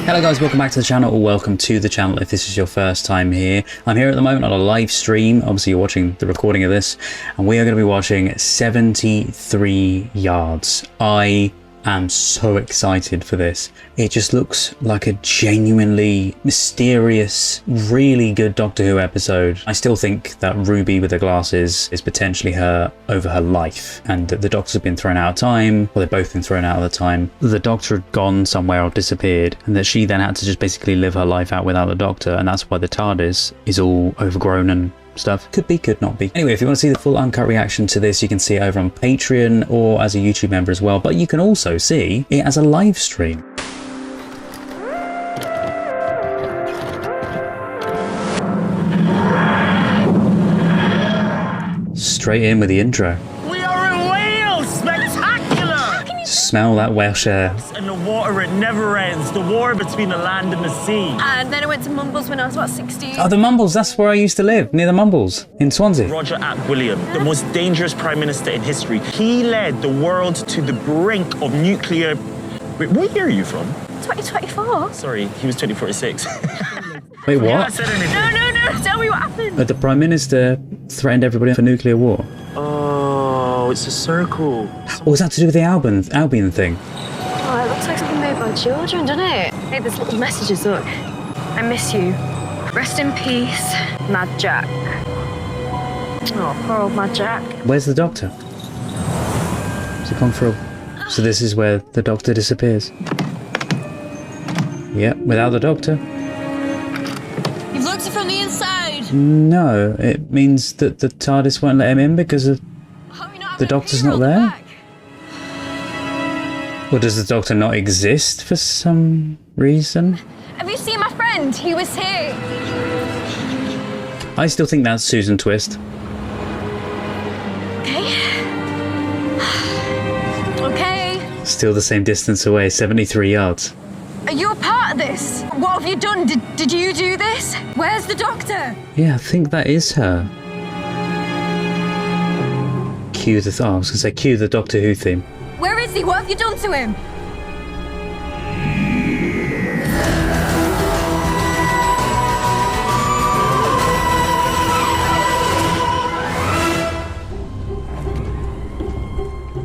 Hello guys, welcome back to the channel, or welcome to the channel if this is your first time here. I'm here at the moment on a live stream. Obviously you're watching the recording of this, and we are going to be watching 73 Yards. I am so excited for this. It just looks like a genuinely mysterious, really good Doctor Who episode. I still think that Ruby with the glasses is potentially her over her life, and that the Doctors have been thrown out of time, or they've both been thrown out of the time. The Doctor had gone somewhere or disappeared, and that she then had to just basically live her life out without the Doctor, and that's why the TARDIS is all overgrown and stuff. Could be, could not be. Anyway, if you want to see the full uncut reaction to this, you can see it over on Patreon or as a YouTube member as well, but you can also see it as a live stream. Straight in with the intro. We are in Wales! Spectacular! Smell that Welsh air. And the water, it never ends. The war between the land and the sea. And then I went to Mumbles when I was about 16. Oh, the Mumbles, that's where I used to live, near the Mumbles, in Swansea. Roger Ap William, the most dangerous prime minister in history. He led the world to the brink of nuclear... Wait, what year are you from? 2024. Sorry, he was 2046. Wait, Yeah, I what? said anything. No, tell me what happened. But the Prime Minister threatened everybody for nuclear war. Oh, it's a circle. Or was that to do with the Albion thing? Oh, it looks like something made by children, doesn't it? Hey, there's little messages, look. I miss you. Rest in peace, Mad Jack. Oh, poor old Mad Jack. Where's the Doctor? Has he gone through? So this is where the Doctor disappears. Yep, without the Doctor. You've looked it from the inside. No, it means that the TARDIS won't let him in because of the Doctor's not there? Or does the Doctor not exist for some reason? Have you seen my friend? He was here. I still think that's Susan Twist. Okay. Still the same distance away, 73 yards. Are you a part of this? What have you done? Did you do this? Where's the Doctor? Yeah, I think that is her. Cue the... Oh, I was going to say cue the Doctor Who theme. Where is he? What have you done to him?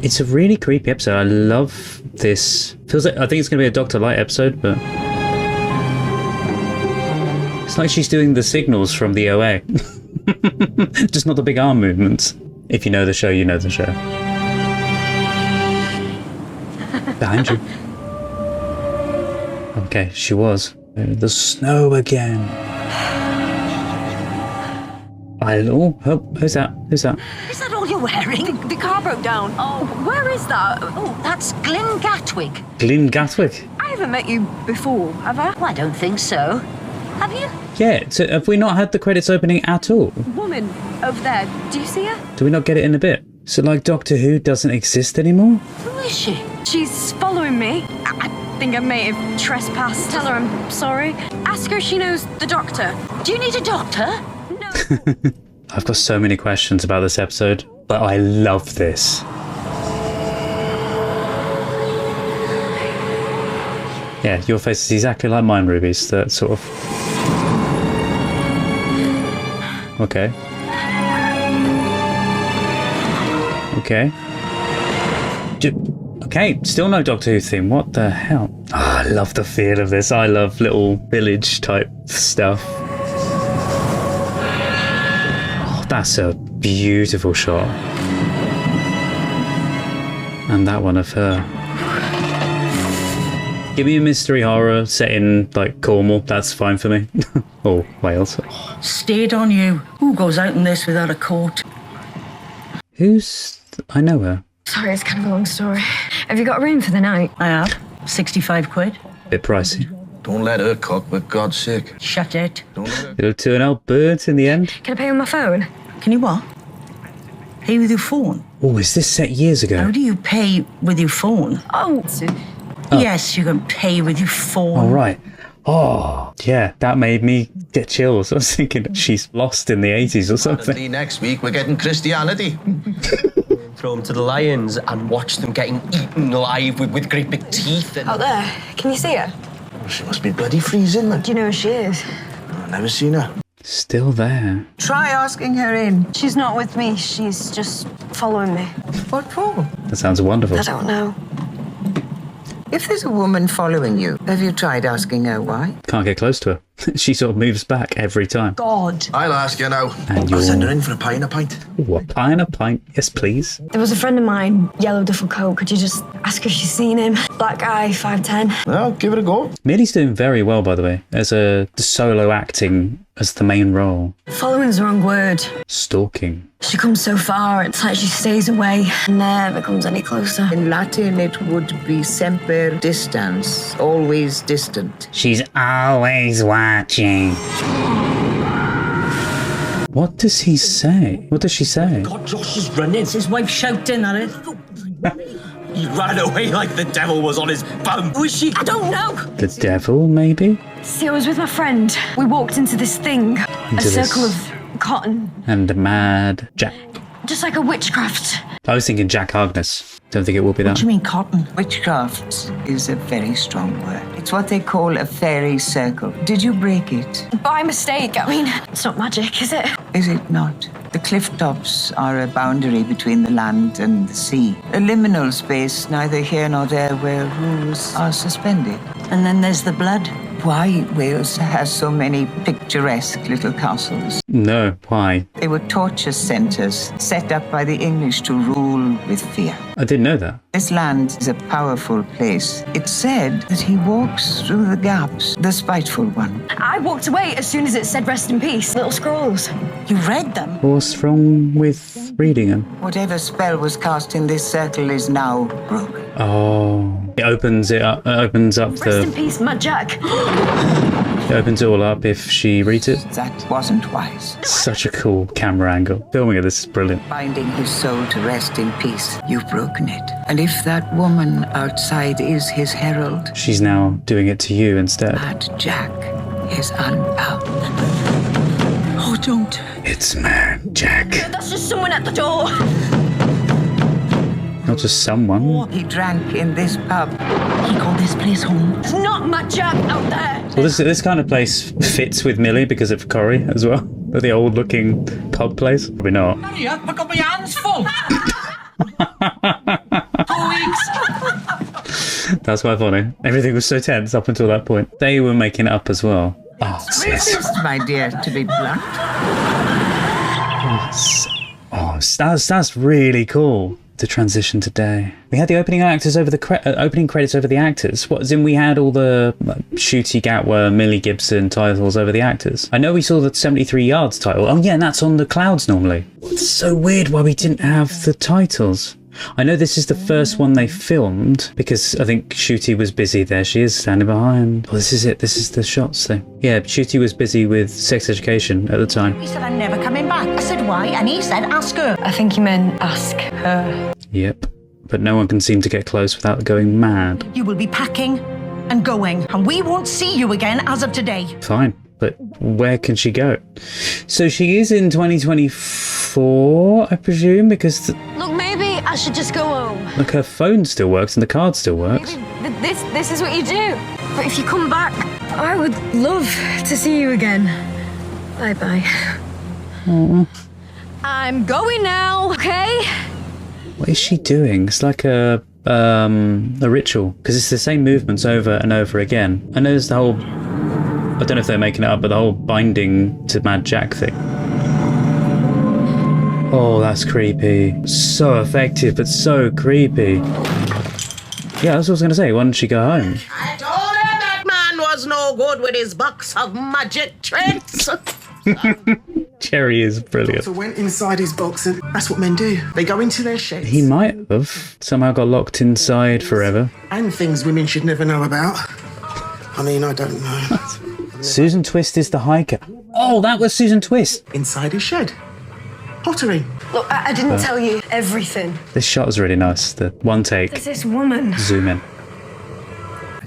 It's a really creepy episode. I love this. Feels like I think it's going to be a Doctor Light episode, but it's like she's doing the signals from the OA, just not the big arm movements. If you know the show, you know the show. Behind you. Okay, she was. The snow again. Oh, who's that? Who's that? Is that all you're wearing? The car broke down. Oh, where is that? Oh, that's Glyn Gatwick. Glyn Gatwick. I haven't met you before, have I? Well, I don't think so. Have you? Yeah, so have we not had the credits opening at all? Woman over there. Do you see her? Do we not get it in a bit? So like Doctor Who doesn't exist anymore? Who is she? She's following me. I think I may have trespassed. Tell her I'm sorry. Ask her if she knows the Doctor. Do you need a doctor? No. I've got so many questions about this episode, but I love this. Yeah, your face is exactly like mine, Ruby's. That sort of... Okay. Okay. Okay, still no Doctor Who theme. What the hell? Oh, I love the feel of this. I love little village type stuff. Oh, that's a beautiful shot. And that one of her. Give me a mystery horror set in like Cornwall. That's fine for me. Or Wales. Stayed on you. Who goes out in this without a coat? Who's... I know her. Sorry, it's kind of a long story. Have you got a room for the night? I have. 65 quid. Bit pricey. Don't let her cook, for God's sake. Shut it. Don't let her... Little 2.5 birds in the end. Can I pay with my phone? Can you what? Pay with your phone? Oh, is this set years ago? How do you pay with your phone? Oh. Yes, you can pay with your phone. Oh, right. Oh, yeah, that made me get chills. I was thinking she's lost in the 80s or something. Apparently next week we're getting Christianity. Throw them to the lions and watch them getting eaten alive with great big teeth. And... Out there. Can you see her? She must be bloody freezing, man. Do you know who she is? I've never seen her. Still there. Try asking her in. She's not with me. She's just following me. What for? That sounds wonderful. I don't know. If there's a woman following you, have you tried asking her why? Can't get close to her. She sort of moves back every time. God. I'll ask you now. And I'll send her you're... in for a pie and a pint. Ooh, a pie and a pint. Yes, please. There was a friend of mine, yellow duffel coat. Could you just ask if she's seen him? Black guy, 5'10". Well, give it a go. Millie's doing very well, by the way, as a solo acting as the main role. Following's the wrong word. Stalking. She comes so far, it's like she stays away and never comes any closer. In Latin, it would be semper distans, always distant. She's always watching. What does he say? What does she say? God, Josh is running. His wife shouting at it. He ran away like the devil was on his bum. Who is she? I don't know. The devil, maybe? See, I was with my friend. We walked into this thing, Into a circle this- of cotton, And Mad Jack. just like a witchcraft. I was thinking Jack Harkness. Don't think it will be that. What do you mean cotton? Witchcraft is a very strong word. It's what they call a fairy circle. Did you break it? By mistake, I mean, it's not magic, is it? Is it not? The cliff tops are a boundary between the land and the sea. A liminal space neither here nor there where rules are suspended. And then there's the blood. Why Wales has so many picturesque little castles. No, why? They were torture centres set up by the English to rule with fear. I didn't know that. This land is a powerful place. It's said that he walks through the gaps, the spiteful one. I walked away as soon as it said rest in peace. Little scrolls. You read them? What's wrong with reading them? Whatever spell was cast in this circle is now broken. Oh, it opens it up. It opens up Rest in the. peace, Mad Jack. It opens it all up if she reads it. That wasn't wise. Such a cool camera angle. Filming of this is brilliant. Binding his soul to rest in peace, you've broken it. And if that woman outside is his herald, She's now doing it to you instead. Mad Jack is unbound. Oh, don't. It's Mad Jack. That's just someone at the door. Not just someone. He drank in this pub. He called this place home. It's not Mad Jack out there. Well, this kind of place fits with Millie because of Corrie as well. The old-looking pub place. Probably not. Hurry up, I got my hands full. 2 weeks. That's quite funny. Everything was so tense up until that point. They were making it up as well. Oh, sis. Racist, my dear, to be blunt. Oh, that's really cool. To transition today, we had the opening actors over the opening credits over the actors. What, as in we had all the Shooty Gatwa, Millie Gibson titles over the actors. I know we saw the 73 Yards title. Oh yeah, and that's on the clouds normally. It's so weird why we didn't have the titles. I know this is the first one they filmed because I think Shooty was busy. There she is standing behind. Oh, this is it. This is the shots thing. Yeah, Shooty was busy with sex education at the time. He said I'm never coming back. I said why, and he said ask her. I think you meant ask her. Yep. But no one can seem to get close without going mad. You will be packing and going, and we won't see you again as of today. Fine. But where can she go? So she is in 2024, I presume, because Look, maybe I should just go home. look, her phone still works and the card still works. Maybe this is what you do. But if you come back, I would love to see you again. Bye-bye. I'm going now, okay? What is she doing? It's like a ritual because it's the same movements over and over again. I know there's the whole. I don't know if they're making it up, but the whole binding to Mad Jack thing. Oh, that's creepy. So effective, but so creepy. Yeah, that's what I was going to say. Why didn't she go home? I told her that man was no good with his box of magic tricks. Cherry is brilliant. So went inside his box, and that's what men do. They go into their sheds. He might have somehow got locked inside forever. And things women should never know about. I mean, I don't know. Susan Twist is the hiker. Oh, that was Susan Twist. Inside his shed. Pottery. Look, I didn't tell you everything. This shot is really nice. The one take, There's this woman. zoom in.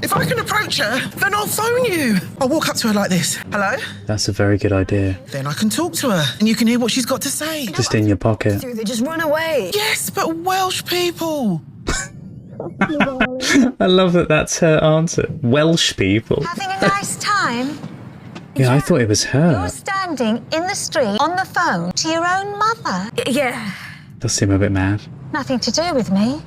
If I can approach her, then I'll phone you. I'll walk up to her like this. Hello? That's a very good idea. Then I can talk to her, and you can hear what she's got to say. Just in your pocket. They just run away. Yes, but Welsh people. I love that that's her answer. Welsh people. Having a nice time? Yeah, I thought it was her. You're standing in the street on the phone to your own mother. Yeah. Does seem a bit mad. Nothing to do with me.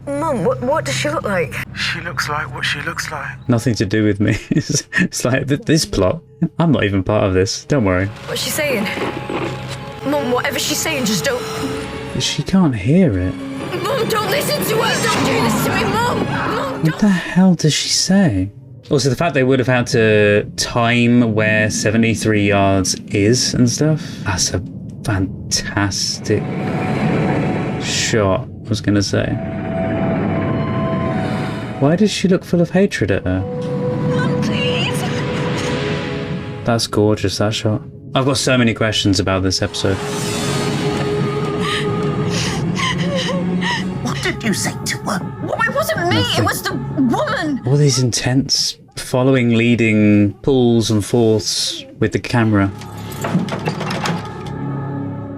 Mum, what does she look like? She looks like what she looks like. Nothing to do with me. It's like this plot. I'm not even part of this. Don't worry. What's she saying? Mum, whatever she's saying, just don't... She can't hear it. Mum, don't listen to her! Don't do this to me, Mum! Mum, What the hell does she say? Also, the fact they would have had to time where 73 yards is and stuff. That's a fantastic shot, I was going to say. Why does she look full of hatred at her? Mum, please! That's gorgeous, that shot. I've got so many questions about this episode. What did you say to her? It wasn't me, Nothing. it was the woman! All these intense following, leading pulls and forths with the camera.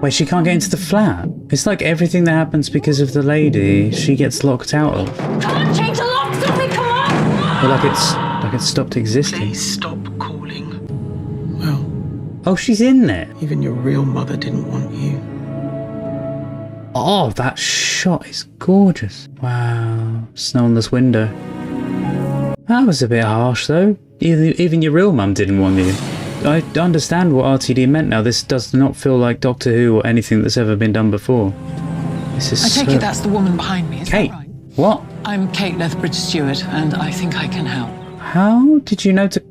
Wait, she can't get into the flat. It's like everything that happens because of the lady, she gets locked out of. Come on, change the lock, something, come on! Or like it's stopped existing. Please stop calling. Well, Oh, she's in there. even your real mother didn't want you. Oh, that shot is gorgeous. Wow. Snow on this window. That was a bit harsh, though. Even your real mum didn't want you. I understand what RTD meant now. This does not feel like Doctor Who or anything that's ever been done before. This is I take so... it that's the woman behind me, is Kate. that right? What? I'm Kate Lethbridge-Stewart, and I think I can help. How did you know to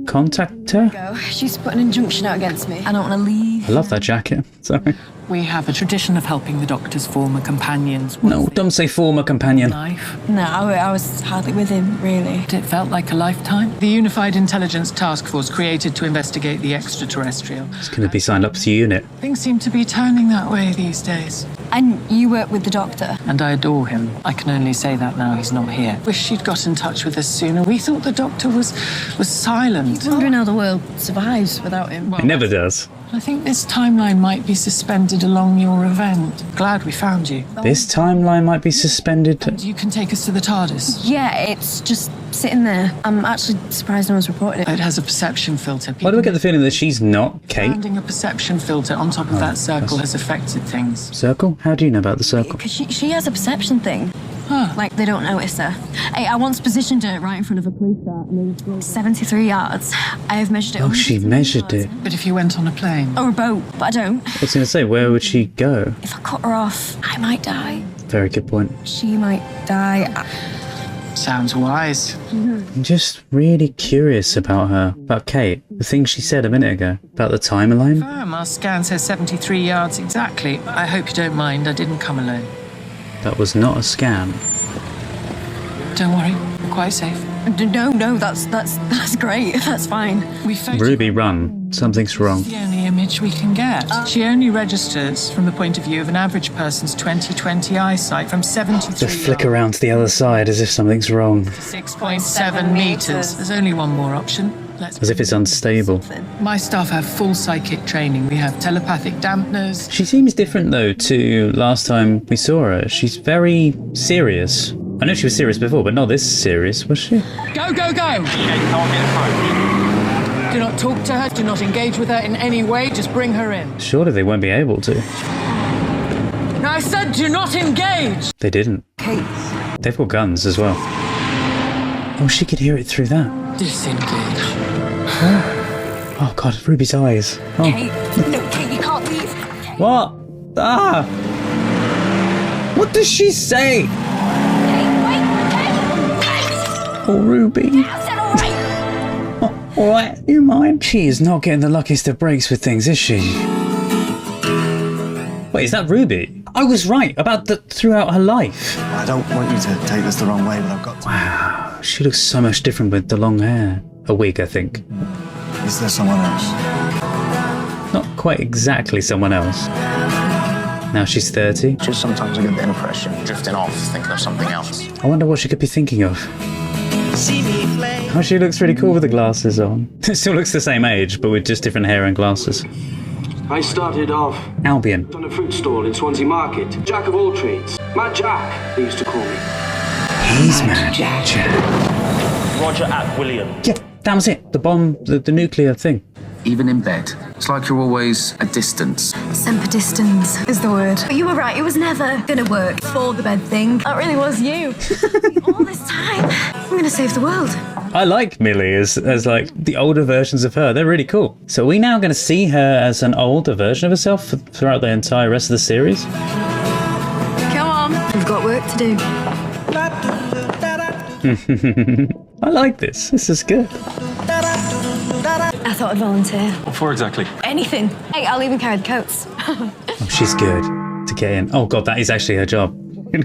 contact her? Go. She's put an injunction out against me. I don't want to leave. I love that jacket. Sorry. We have a tradition of helping the Doctor's former companions. No, don't say former companion. Life. No, I was hardly with him, really. It felt like a lifetime. The Unified Intelligence Task Force created to investigate the extraterrestrial. It's going to be signed up to the unit. Things seem to be turning that way these days. And you work with the Doctor? And I adore him. I can only say that now he's not here. Wish she'd got in touch with us sooner. We thought the Doctor was silent. Wondering how the world survives without him. It never does. I think this timeline might be suspended along your event. Glad we found you. This timeline might be suspended. You can take us to the TARDIS. Yeah, it's just sitting there. I'm actually surprised no one's reported it. It has a perception filter. Why do I get the feeling that she's not Kate? Landing a perception filter on top of that circle has affected things. Circle? How do you know about the circle? Because she has a perception thing. Like, they don't notice her. Hey, I once positioned her right in front of a police car, and it was 73 yards. I have measured it. Oh, she measured it. But if you went on a plane? Or a boat, but I don't. I was going to say, where would she go? If I cut her off, I might die. Very good point. She might die. Sounds wise. I'm just really curious about her. About Kate. The thing she said a minute ago. About the timeline. Our scan says 73 yards exactly. I hope you don't mind. I didn't come alone. That was not a scam. Don't worry. Quite safe. No, that's great. That's fine. We photographed Ruby, run. Something's wrong. the only image we can get. She only registers from the point of view of an average person's 20/20 eyesight from 73 To flick around to the other side as if something's wrong. 6.7 meters. There's only one more option. As if it's unstable. My staff have full psychic training. We have telepathic dampeners. She seems different, though, to last time we saw her. She's very serious. I know she was serious before, but not this serious, was she? Go, go, go! Do not talk to her. Do not engage with her in any way. Just bring her in. Surely they won't be able to. Now I said do not engage! They didn't. Kate. They've got guns as well. Oh, she could hear it through that. Disengage. Oh, God, Ruby's eyes. Oh. Kate. No, Kate, you can't leave. What? Ah! What does she say? Oh, Ruby. Alright, you mind? She is not getting the luckiest of breaks with things, is she? Wait, is that Ruby? I was right about throughout her life. I don't want you to take this the wrong way, but I've got to. Wow, she looks so much different with the long hair. A wig, I think. Is there someone else? Not quite exactly someone else. Now she's 30. Just sometimes I get the impression, drifting off, thinking of something else. I wonder what she could be thinking of. Oh, she looks really cool with the glasses on. Still looks the same age, but with just different hair and glasses. I started off Albion. on a fruit stall in Swansea Market. Jack of all trades. Mad Jack, they used to call me. He's Mad Jack. Roger at William. Yeah, that was it. The bomb, the nuclear thing. Even in bed, it's like you're always a distance. Semper distance is the word. But you were right, it was never gonna work for the bed thing. That really was you. All this time, I'm gonna save the world. I like Millie as like the older versions of her. They're really cool. So are we now going to see her as an older version of herself throughout the entire rest of the series? Come on, we've got work to do. I like this. This is good. I thought I'd volunteer. What for exactly? Anything. Hey, I'll even carry the coats. Oh, she's good to get in. Oh God, that is actually her job.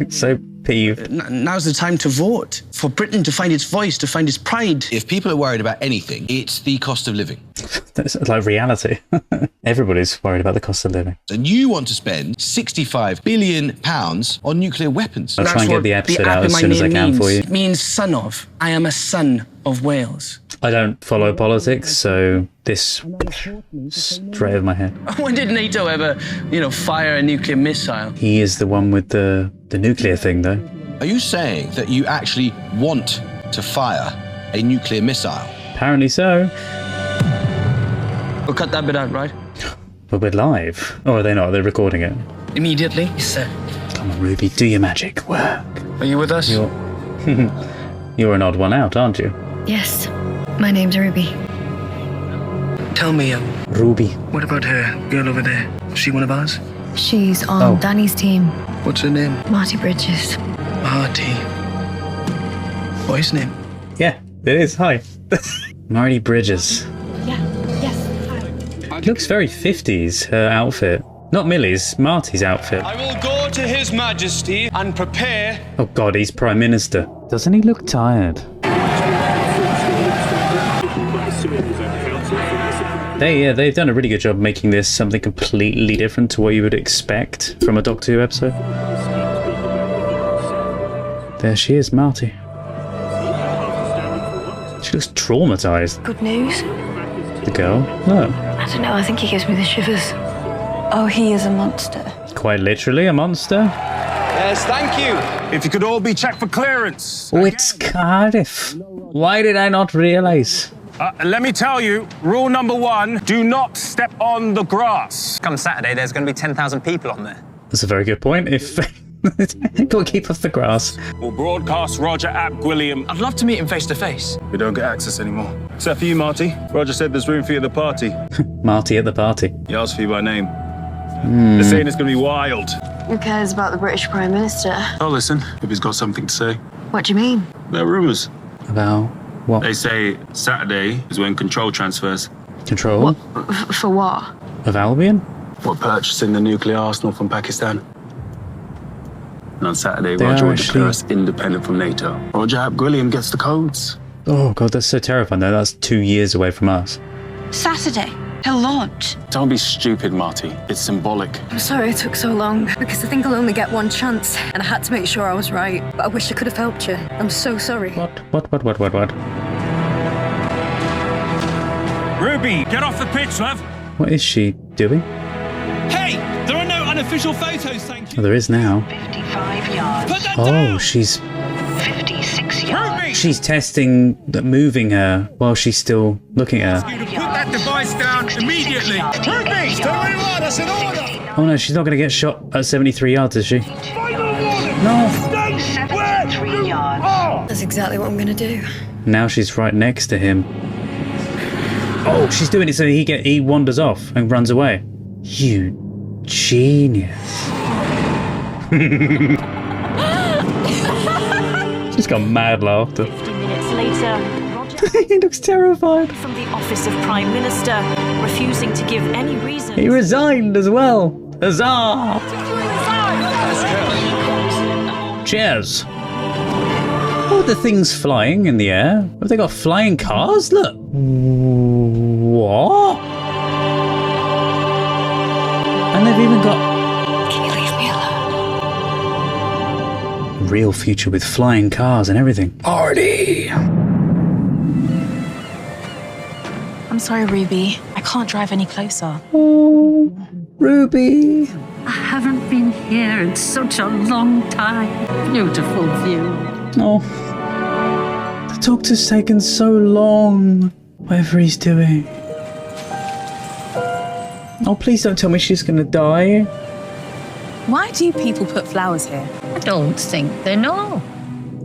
So peeved. Now's the time to vote. For Britain to find its voice, to find its pride. If people are worried about anything, it's the cost of living. That's like reality. Everybody's worried about the cost of living. And you want to spend £65 billion on nuclear weapons. I'll try and get the episode out as soon as I can for you. It means son of. I am a son of Wales. I don't follow politics, so this straight over my head. When did NATO ever, fire a nuclear missile? He is the one with the nuclear thing, though. Are you saying that you actually want to fire a nuclear missile? Apparently so. We'll cut that bit out, right? But we're live. Or are they not? They're recording it. Immediately? Yes, sir. Come on, Ruby, do your magic work. Are you with us? You're an odd one out, aren't you? Yes, my name's Ruby. Tell me, Ruby. what about her girl over there? Is she one of ours? She's on Danny's team. What's her name? Marty Bridges. Marty. Boy's name? Yeah, it is. Hi. Marty Bridges. Yeah, yes. It looks very 50s, her outfit. Not Millie's, Marty's outfit. I will go to His Majesty and prepare. Oh God, he's Prime Minister. Doesn't he look tired? They've done a really good job making this something completely different to what you would expect from a Doctor Who episode. There she is, Marty. She looks traumatized. Good news? The girl? No. I don't know, I think he gives me the shivers. Oh, he is a monster. Quite literally a monster. Yes, thank you. If you could all be checked for clearance. Oh, it's Cardiff. Why did I not realise? Let me tell you, rule number 1, do not step on the grass. Come Saturday, there's going to be 10,000 people on there. That's a very good point. If got to keep off the grass. We'll broadcast Roger at William. I'd love to meet him face to face. We don't get access anymore. Except for you, Marty. Roger said there's room for you at the party. Marty at the party. He asked for you by name. They're saying it's going to be wild. Who cares about the British Prime Minister? Oh, listen, if he's got something to say. What do you mean? There are rumours. About what? They say Saturday is when control transfers. Control? For what? Of Albion? We're purchasing the nuclear arsenal from Pakistan. And on Saturday, They Roger are will actually- declare us independent from NATO. Roger Ap William gets the codes. Oh God, that's so terrifying though. That's 2 years away from us. Saturday, he'll launch. Don't be stupid, Marty. It's symbolic. I'm sorry it took so long, because I think I'll only get one chance, and I had to make sure I was right. But I wish I could have helped you. I'm so sorry. What? Ruby, get off the pitch, love. What is she doing? Hey, there are no unofficial photos, thank you. Oh, there is now. 55 yards. Put that Oh, down. she's 56 yards. Ruby! she's testing that moving her while she's still looking at her. You to put that device down immediately. Ruby! Stay where you are, that's an order! Oh no, she's not going to get shot at 73 yards, is she? No. 73 yards. That's exactly what I'm gonna do. Now she's right next to him. Oh, she's doing it so he wanders off and runs away. You genius. She's got mad laughter. 50 minutes later, Roger He looks terrified. from the office of Prime Minister, refusing to give any reason. He resigned as well. Huzzah! Cheers. Oh, the thing's flying in the air. Have they got flying cars? Look. What? And they've even got... Can you leave me alone? real future with flying cars and everything. Party! I'm I'm sorry, Ruby. I can't drive any closer. Oh, Ruby. I haven't been here in such a long time. Beautiful view. Oh, the doctor's taken so long. Whatever he's doing. Oh, please don't tell me she's gonna die. Why do people put flowers here? I don't think they know.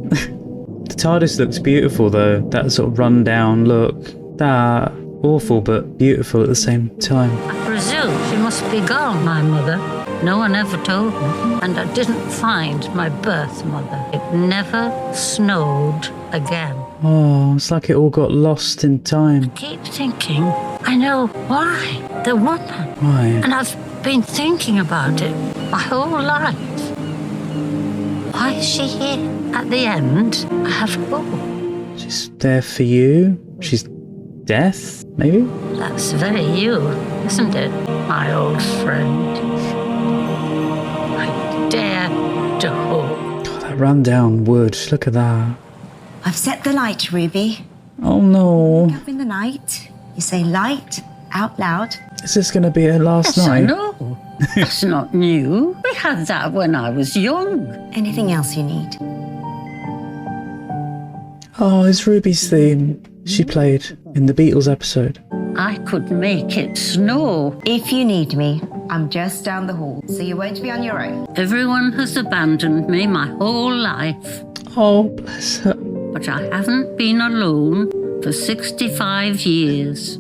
The TARDIS looks beautiful though. That sort of run-down look. That awful but beautiful at the same time. I presume she must be gone, my mother. No one ever told me. And I didn't find my birth mother. It never snowed again. Oh, it's like it all got lost in time. I keep thinking, I know why. The woman. Why? And I've been thinking about it my whole life. Why is she here? At the end, I have hope. She's there for you. She's death, maybe? That's very you, isn't it, my old friend? I dare to hope. God, that rundown wood. Look at that. I've set the light, Ruby. Oh no. Up in the night, you say light out loud. Is this going to be her last night? No, that's not new. We had that when I was young. Anything else you need? Oh, it's Ruby's theme. She played in the Beatles episode. I could make it snow. If you need me, I'm just down the hall, so you won't be on your own. Everyone has abandoned me my whole life. Oh, bless her. But I haven't been alone for 65 years.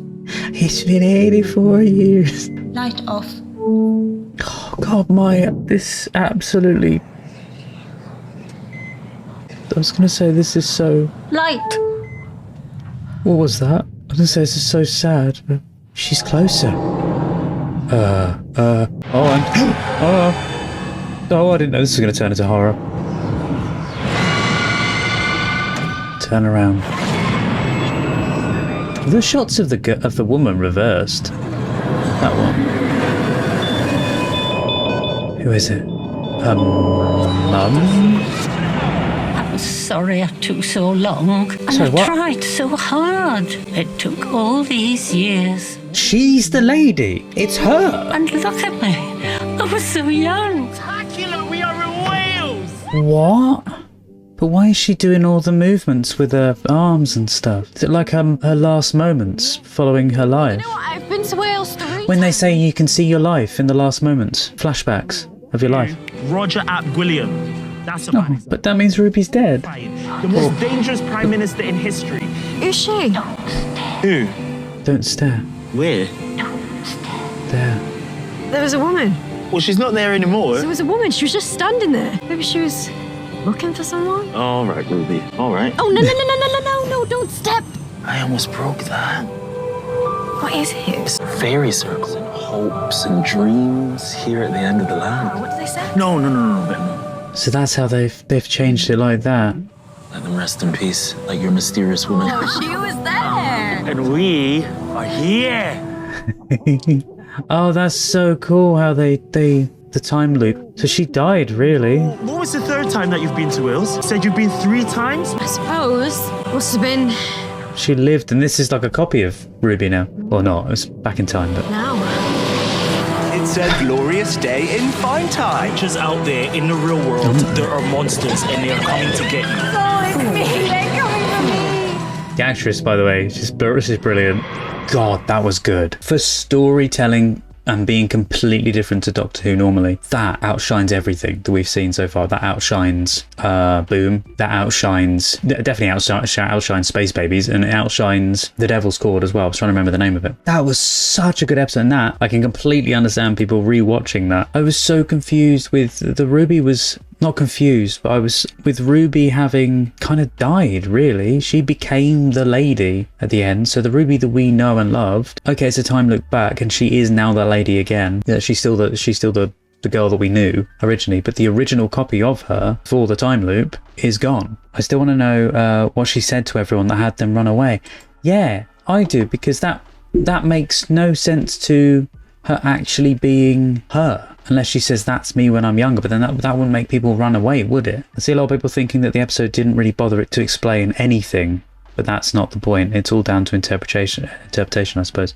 It's been 84 years. Light off. Oh, God, this absolutely... I was going to say this is so... Light! What was that? I was going to say this is so sad, but she's closer. Oh, I didn't know this was going to turn into horror. Turn around. The shots of the woman reversed. That one. Who is it? Her mum? I'm sorry I took so long. And Sorry, what? I tried so hard. It took all these years. She's the lady. It's her. And look at me. I was so young. Spectacular, we are in Wales! What? But why is she doing all the movements with her arms and stuff? Is it like her last moments following her life? You know what? I've been to Wales 3 When they say you can see your life in the last moments, flashbacks of your life. Roger Ap Gwilliam. That's a man. But that means Ruby's dead. The most dangerous prime minister in history. Who's she? Who? Don't stare. Where? There. There was a woman. Well, she's not there anymore. There was a woman. She was just standing there. Maybe she was looking for someone. All right, Ruby. All right. Oh, no, don't step. I almost broke that. What is it? Fairy circles and hopes and dreams here at the end of the land. What did they say? No. So that's how they've changed it like that. Let them rest in peace, like your mysterious woman. Oh, she was there. And we are here. Oh, that's so cool how the time loop. So she died, really. What was the third time that you've been to Wales? Said you've been 3 times? I suppose. Must have been She lived, and this is like a copy of Ruby now. Or not, it was back in time, but... now. It's a glorious day in fine time. Creatures out there in the real world, there are monsters and they are coming to get you. Oh, it's me. They're coming for me. The actress, by the way, she's brilliant. God, that was good. For storytelling and being completely different to Doctor Who normally, that outshines everything that we've seen so far. That outshines Boom. That definitely outshines Space Babies, and it outshines The Devil's Cord as well. I was trying to remember the name of it. That was such a good episode, and that I can completely understand people rewatching that. I was so confused with the Ruby was not confused, but I was with Ruby having kind of died, really. She became the lady at the end. So the Ruby that we know and loved, okay, it's a time look back, and she is now the lady again. Yeah, she's still the girl that we knew originally, but the original copy of her for the time loop is gone. I still want to know what she said to everyone that had them run away. Yeah, I do, because that makes no sense to her actually being her. Unless she says that's me when I'm younger, but then that wouldn't make people run away, would it? I see a lot of people thinking that the episode didn't really bother to explain anything but that's not the point. It's all down to interpretation, I suppose.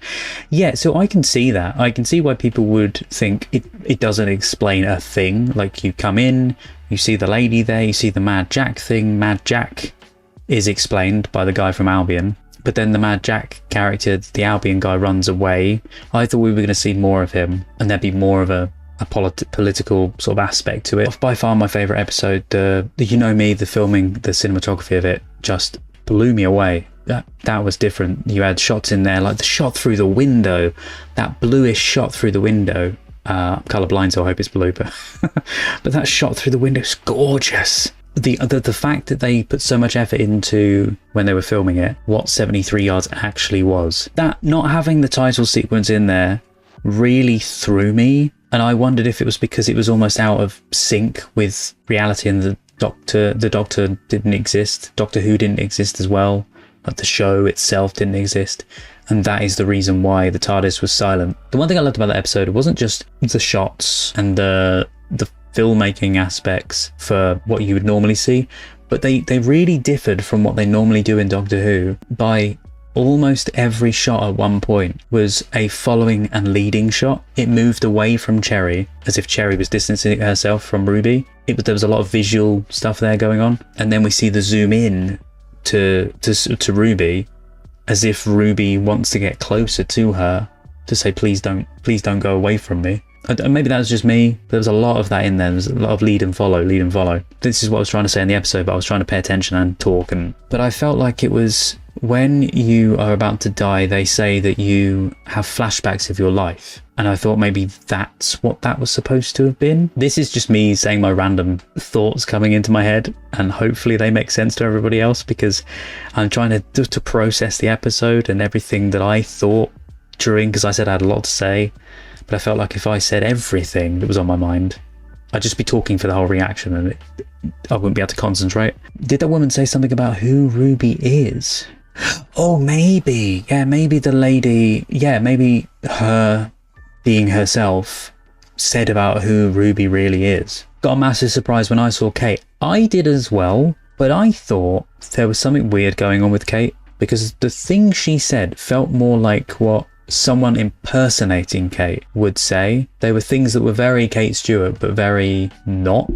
Yeah, so I can see that. I can see why people would think it doesn't explain a thing. Like, you come in, you see the lady there, you see the Mad Jack thing. Mad Jack is explained by the guy from Albion, but then the Mad Jack character, the Albion guy, runs away. I thought we were going to see more of him, and there'd be more of a political sort of aspect to it. By far my favourite episode. The You Know Me, the filming, the cinematography of it just blew me away. That was different. You had shots in there, like the shot through the window, that bluish shot through the window. Colourblind, so I hope it's blue, but that shot through the window is gorgeous. The fact that they put so much effort into, when they were filming it, what 73 yards actually was. That not having the title sequence in there really threw me, and I wondered if it was because it was almost out of sync with reality, and the Doctor didn't exist. Doctor Who didn't exist as well. Like, the show itself didn't exist. And that is the reason why the TARDIS was silent. The one thing I loved about that episode, it wasn't just the shots and the filmmaking aspects for what you would normally see, but they really differed from what they normally do in Doctor Who. By almost every shot at one point was a following and leading shot. It moved away from Cherry, as if Cherry was distancing herself from Ruby. There was a lot of visual stuff there going on. And then we see the zoom in to Ruby, as if Ruby wants to get closer to her, to say, please don't go away from me. And maybe that was just me. There was a lot of that in there. There was a lot of lead and follow. This is what I was trying to say in the episode, but I was trying to pay attention and talk. But I felt like it was, when you are about to die, they say that you have flashbacks of your life. And I thought maybe that's what that was supposed to have been. This is just me saying my random thoughts coming into my head, and hopefully they make sense to everybody else, because I'm trying to process the episode and everything that I thought during, because I said I had a lot to say, but I felt like if I said everything that was on my mind, I'd just be talking for the whole reaction, and I wouldn't be able to concentrate. Did that woman say something about who Ruby is? Oh, maybe. Yeah, maybe the lady, maybe her being herself said about who Ruby really is. Got a massive surprise when I saw Kate. I did as well, but I thought there was something weird going on with Kate, because the thing she said felt more like what someone impersonating Kate would say. They were things that were very Kate Stewart, but very not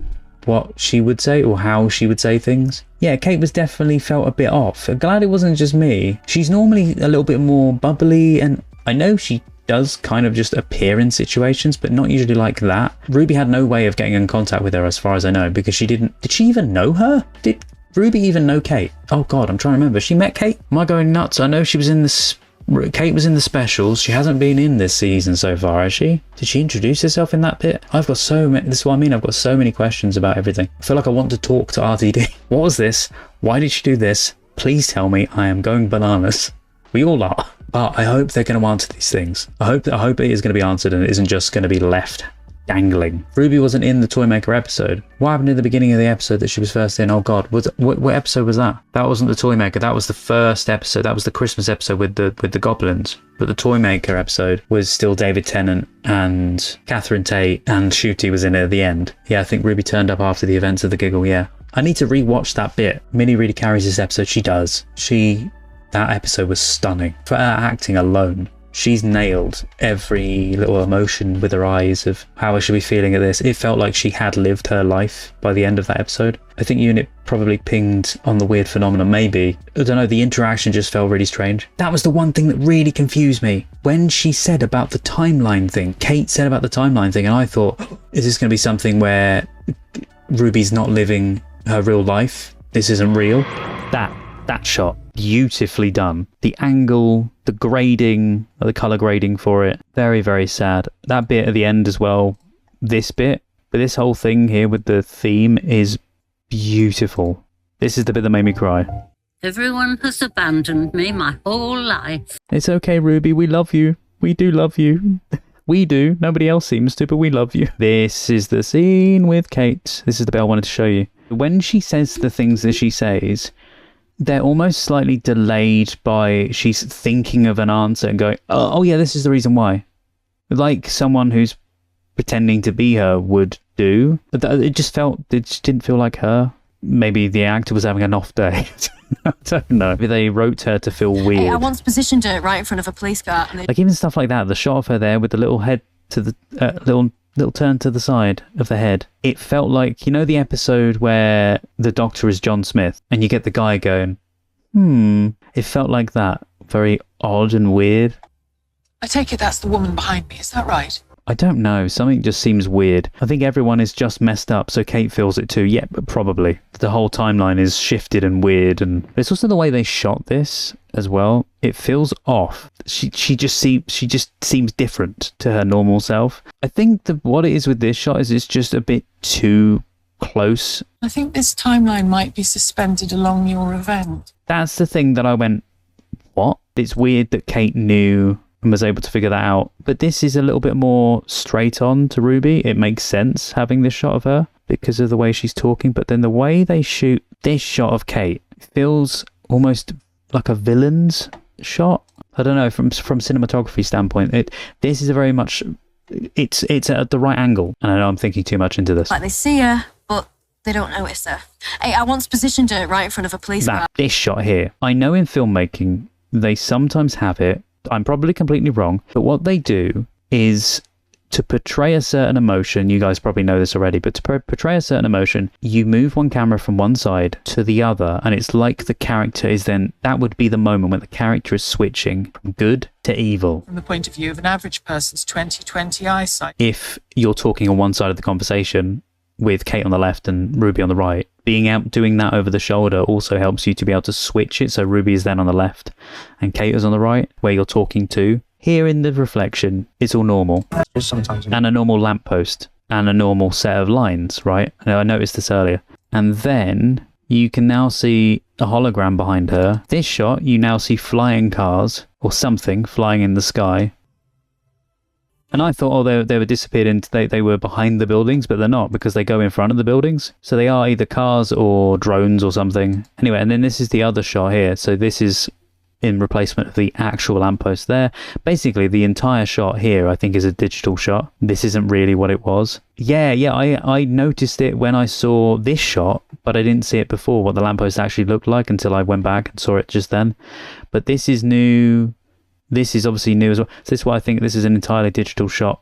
what she would say, or how she would say things. Yeah, Kate was definitely felt a bit off. I'm glad it wasn't just me. She's normally a little bit more bubbly, and I know she does kind of just appear in situations, but not usually like that. Ruby had no way of getting in contact with her, as far as I know, because did she even know her? Did Ruby even know Kate? Oh god, I'm trying to remember. She met Kate? Am I going nuts? I know she was in Kate was in the specials. She hasn't been in this season so far, has she? Did she introduce herself in that bit? I've got so many, this is what I mean, I've got so many questions about everything. I feel like I want to talk to RTD. What was this? Why did she do this? Please tell me. I am going bananas. We all are. But I hope they're going to answer these things. I hope it is going to be answered, and it isn't just going to be left dangling. Ruby wasn't in the Toymaker episode. What happened in the beginning of the episode that she was first in? Oh god, what episode was that? That wasn't the Toymaker. That was the first episode. That was the Christmas episode with the goblins. But the Toymaker episode was still David Tennant and Catherine Tate, and Shooty was in it at the end. Yeah, I think Ruby turned up after the events of the Giggle. Yeah, I need to rewatch that bit. Minnie really carries this episode. She does. That episode was stunning. For her acting alone, she's nailed every little emotion with her eyes of how I should be feeling at this. It felt like she had lived her life by the end of that episode. I think Unit probably pinged on the weird phenomenon, maybe. I don't know, the interaction just felt really strange. That was the one thing that really confused me. When she said about the timeline thing, Kate said about the timeline thing, and I thought, is this going to be something where Ruby's not living her real life? This isn't real? That shot, beautifully done. The angle, the grading, the color grading for it, very, very sad. That bit at the end as well, this bit, but this whole thing here with the theme is beautiful. This is the bit that made me cry. Everyone has abandoned me my whole life. It's okay, Ruby, we love you. We do love you. We do. Nobody else seems to, but we love you. This is the scene with Kate. This is the bit I wanted to show you. When she says the things that she says, they're almost slightly delayed by she's thinking of an answer and going, oh yeah, this is the reason why. Like someone who's pretending to be her would do. But it just didn't feel like her. maybe the actor was having an off day. I don't know. Maybe they wrote her to feel weird. Hey, I once positioned her right in front of a police car. And Like even stuff like that, the shot of her there with the little head to the little turn to the side of the head. It felt like, you know, the episode where the doctor is John Smith and you get the guy going, It felt like that. Very odd and weird. I take it that's the woman behind me, is that right? I don't know. Something just seems weird. I think everyone is just messed up, so Kate feels it too. Yeah, but probably. The whole timeline is shifted and weird, and it's also the way they shot this as well. It feels off. She just seems different to her normal self. I think what it is with this shot is it's just a bit too close. I think this timeline might be suspended along your event. That's the thing that I went, what? It's weird that Kate knew and was able to figure that out. But this is a little bit more straight on to Ruby. It makes sense having this shot of her because of the way she's talking. But then the way they shoot this shot of Kate feels almost like a villain's shot. I don't know, from cinematography standpoint, this is a very much, it's at the right angle. And I know I'm thinking too much into this. Like they see her, but they don't notice her. Hey, I once positioned her right in front of a police car. This shot here, I know in filmmaking, they sometimes have it. I'm probably completely wrong, but what they do is to portray a certain emotion. You guys probably know this already, but to portray a certain emotion, you move one camera from one side to the other, and it's like the character is then, that would be the moment when the character is switching from good to evil. From the point of view of an average person's 20/20 eyesight. If you're talking on one side of the conversation with Kate on the left and Ruby on the right, being out doing that over the shoulder also helps you to be able to switch it. So Ruby is then on the left and Kate is on the right, where you're talking to. Here in the reflection, it's all normal. And a normal lamppost and a normal set of lines, right? I noticed this earlier. And then you can now see a hologram behind her. This shot, you now see flying cars or something flying in the sky. And I thought, they were disappeared into, they were behind the buildings, but they're not, because they go in front of the buildings. So they are either cars or drones or something. Anyway, and then this is the other shot here. So this is in replacement of the actual lamppost there. Basically, the entire shot here, I think, is a digital shot. This isn't really what it was. Yeah, I noticed it when I saw this shot, but I didn't see it before, what the lamppost actually looked like, until I went back and saw it just then. But this is new. This is obviously new as well. So this is why I think this is an entirely digital shot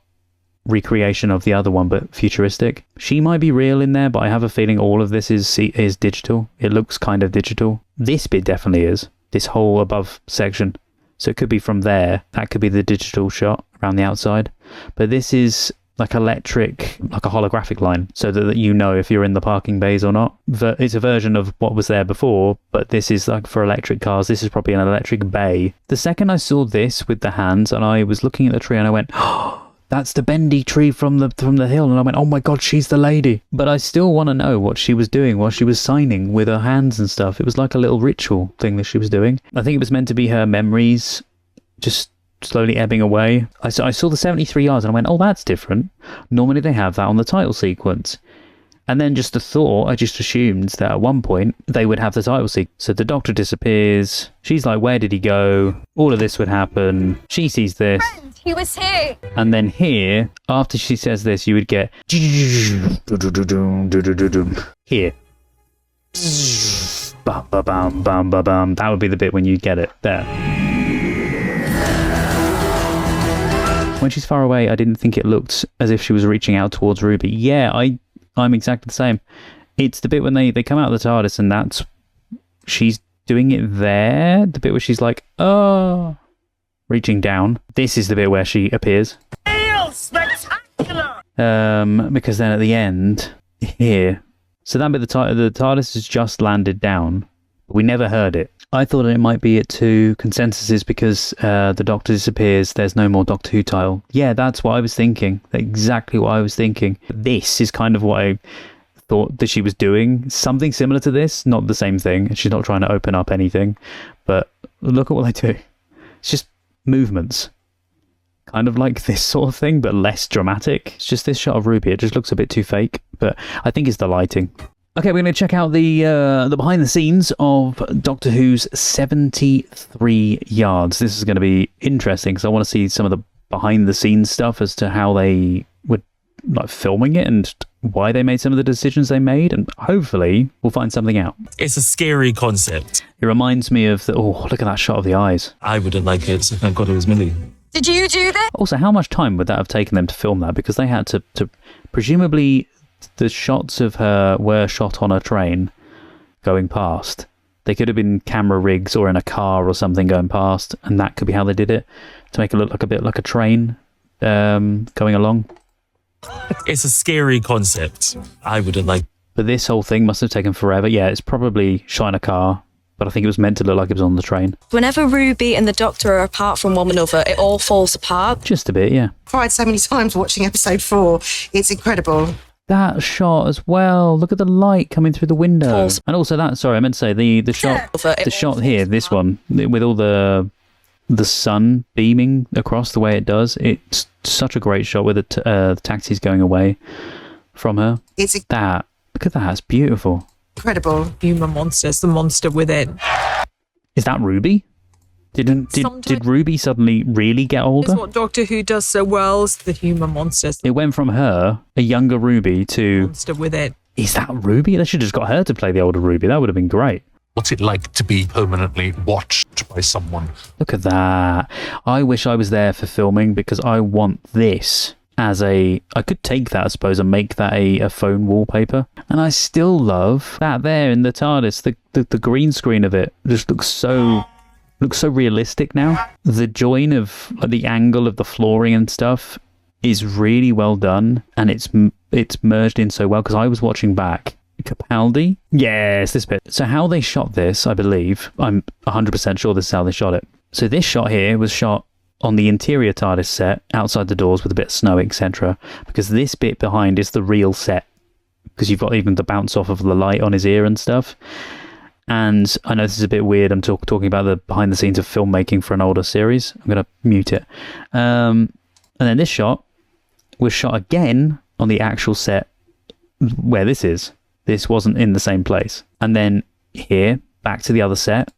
recreation of the other one, but futuristic. She might be real in there, but I have a feeling all of this is digital. It looks kind of digital. This bit definitely is. This whole above section. So it could be from there. That could be the digital shot around the outside. But this is like electric, like a holographic line, so that you know if you're in the parking bays or not. It's a version of what was there before, but this is like for electric cars. This is probably an electric bay. The second I saw this with the hands, and I was looking at the tree and I went, oh, that's the bendy tree from the hill. And I went, oh my God, she's the lady. But I still want to know what she was doing while she was signing with her hands and stuff. It was like a little ritual thing that she was doing. I think it was meant to be her memories just slowly ebbing away. I saw the 73 yards and I went, oh, that's different. Normally they have that on the title sequence. And then just a thought, I just assumed that at one point they would have the title sequence. So the doctor disappears. She's like, where did he go? All of this would happen. She sees this. Friend, he was here. And then here, after she says this, you would get here. Bam, ba, bam, bam, ba, bam. That would be the bit when you get it there. When she's far away, I didn't think it looked as if she was reaching out towards Ruby. Yeah, I'm exactly the same. It's the bit when they come out of the TARDIS and she's doing it there. The bit where she's like, oh, reaching down. This is the bit where she appears. Spectacular! Because then at the end, here. So that bit, the TARDIS has just landed down. But we never heard it. I thought it might be at 2 consensuses because the Doctor disappears. There's no more Doctor Who title. Yeah, that's what I was thinking. Exactly what I was thinking. This is kind of what I thought that she was doing. Something similar to this. Not the same thing. She's not trying to open up anything. But look at what they do. It's just movements. Kind of like this sort of thing, but less dramatic. It's just this shot of Ruby. It just looks a bit too fake. But I think it's the lighting. Okay, we're going to check out the behind the scenes of Doctor Who's 73 Yards. This is going to be interesting because I want to see some of the behind the scenes stuff as to how they were like filming it and why they made some of the decisions they made, and hopefully we'll find something out. It's a scary concept. It reminds me of look at that shot of the eyes. I wouldn't like it, so thank God it was Millie. Did you do that? Also, how much time would that have taken them to film that? Because they had to presumably the shots of her were shot on a train going past. They could have been camera rigs or in a car or something going past, and that could be how they did it, to make it look like a bit like a train going along. It's a scary concept. I wouldn't like. But this whole thing must have taken forever. Yeah, it's probably shot in a car, but I think it was meant to look like it was on the train. Whenever Ruby and the Doctor are apart from one another, it all falls apart. Just a bit, yeah. Cried so many times watching episode 4. It's incredible. That shot as well. Look at the light coming through the window. And also that, sorry, I meant to say the shot here, this one, with all the sun beaming across the way it does. It's such a great shot with the taxis going away from her. Look at that, it's beautiful. Incredible. Human monsters, the monster within. Is that Ruby? Did Ruby suddenly really get older? That's what Doctor Who does so well, is the human monsters. It went from her, a younger Ruby, to... Monster within. Is that Ruby? They should have just got her to play the older Ruby. That would have been great. What's it like to be permanently watched by someone? Look at that. I wish I was there for filming, because I want this as I could take that, I suppose, and make that a phone wallpaper. And I still love that there in the TARDIS. The green screen of it just looks so realistic now. The join of the angle of the flooring and stuff is really well done, and it's merged in so well, because I was watching back. Capaldi? Yes, this bit. So how they shot this, I believe, I'm 100% sure this is how they shot it. So this shot here was shot on the interior TARDIS set, outside the doors with a bit of snow, etc. Because this bit behind is the real set, because you've got even the bounce off of the light on his ear and stuff. And I know this is a bit weird, I'm talking about the behind the scenes of filmmaking for an older series. I'm going to mute it. And then this shot was shot again on the actual set where this is. This wasn't in the same place. And then here, back to the other set